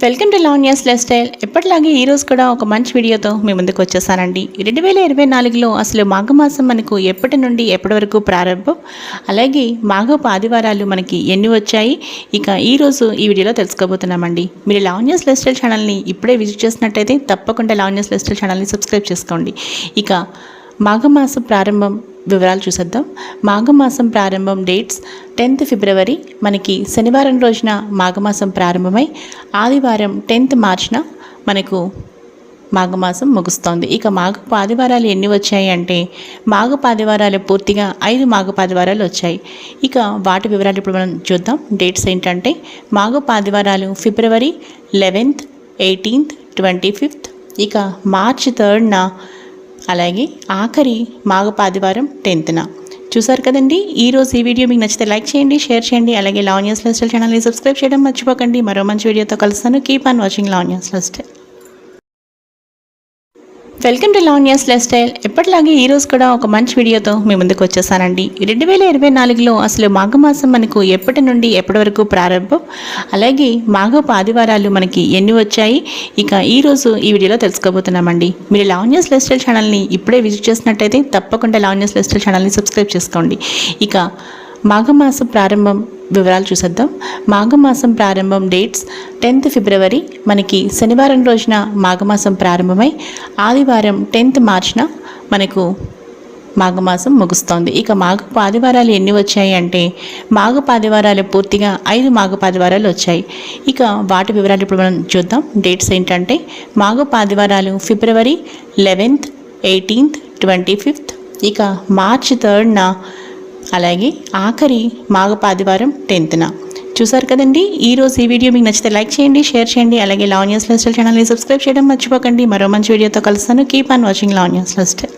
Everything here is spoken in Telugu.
Welcome to Lavanya's life style. ఎప్పటిలాగే ఈరోజు కూడా ఒక మంచి వీడియోతో మీ ముందుకు వచ్చేసానండి. 2024లో అసలు మాఘమాసం మనకు ఎప్పటి నుండి ఎప్పటి వరకు ప్రారంభం, అలాగే మాఘపు ఆదివారాలు మనకి ఎన్ని వచ్చాయి, ఇక ఈరోజు ఈ వీడియోలో తెలుసుకోబోతున్నామండి. మీరు లావణ్యాస్ లైఫ్ స్టైల్ ఛానల్ని ఇప్పుడే విజిట్ చేసినట్టయితే తప్పకుండా లావణ్యాస్ లైఫ్ స్టైల్ ఛానల్ని సబ్స్క్రైబ్ చేసుకోండి. ఇక మాఘమాసం ప్రారంభం వివరాలు చూసేద్దాం. మాఘమాసం ప్రారంభం డేట్స్ 10th ఫిబ్రవరి మనకి శనివారం రోజున మాఘమాసం ప్రారంభమై ఆదివారం 10th మార్చిన మనకు మాఘమాసం ముగుస్తోంది. ఇక మాఘపు ఆదివారాలు ఎన్ని వచ్చాయి అంటే మాఘపు ఆదివారాలు పూర్తిగా 5 మాఘపు ఆదివారాలు వచ్చాయి. ఇక వాటి వివరాలు ఇప్పుడు మనం చూద్దాం. డేట్స్ ఏంటంటే మాఘపు ఆదివారాలు ఫిబ్రవరి 11th, 18th, 25th, ఇక మార్చి 3rd, అలాగే ఆఖరి మాఘపు ఆదివారం 10th. చూసారు కదండి. ఈరోజు ఈ వీడియో మీకు నచ్చితే లైక్ చేయండి, షేర్ చేయండి, అలాగే లావణ్యాస్ లైఫ్ స్టైల్ ఛానల్ని సబ్స్క్రైబ్ చేయడం మర్చిపోకండి. మరో మంచి వీడియోతో కలుస్తాను. Keep on watching Lavanya's life style. Welcome to Lavanya's life style. ఎప్పటిలాగే ఈరోజు కూడా ఒక మంచి వీడియోతో మీ ముందుకు వచ్చేసానండి. 2024లో అసలు మాఘమాసం మనకు ఎప్పటి నుండి ఎప్పటి వరకు ప్రారంభం, అలాగే మాఘపు ఆదివారాలు మనకి ఎన్ని వచ్చాయి, ఇక ఈరోజు ఈ వీడియోలో తెలుసుకోబోతున్నామండి. మీరు లావణ్యాస్ లైఫ్ స్టైల్ ఛానల్ని ఇప్పుడే విజిట్ చేసినట్టయితే తప్పకుండా లావణ్యాస్ లైఫ్ స్టైల్ ఛానల్ని సబ్స్క్రైబ్ చేసుకోండి. ఇక మాఘమాసం ప్రారంభం వివరాలు చూసేద్దాం. మాఘమాసం ప్రారంభం డేట్స్ 10th ఫిబ్రవరి మనకి శనివారం రోజున మాఘమాసం ప్రారంభమై ఆదివారం 10th మార్చిన మనకు మాఘమాసం ముగుస్తోంది. ఇక మాఘపు ఆదివారాలు ఎన్ని వచ్చాయి అంటే మాఘపు ఆదివారాలు పూర్తిగా 5 మాఘపు ఆదివారాలు వచ్చాయి. ఇక వాటి వివరాలు ఇప్పుడు మనం చూద్దాం. డేట్స్ ఏంటంటే మాఘపు ఆదివారాలు ఫిబ్రవరి 11th, 18th, 25th, ఇక మార్చి 3rd, అలాగే ఆఖరి మాఘపు ఆదివారం 10th. చూసారు కదండి. ఈరోజు ఈ వీడియో మీకు నచ్చితే లైక్ చేయండి, షేర్ చేయండి, అలాగే లావణ్యాస్ లైఫ్ స్టైల్ ఛానల్ని సబ్స్క్రైబ్ చేయడం మర్చిపోకండి. మరో మంచి వీడియోతో కలుస్తాను. Keep on watching Lavanya's life style.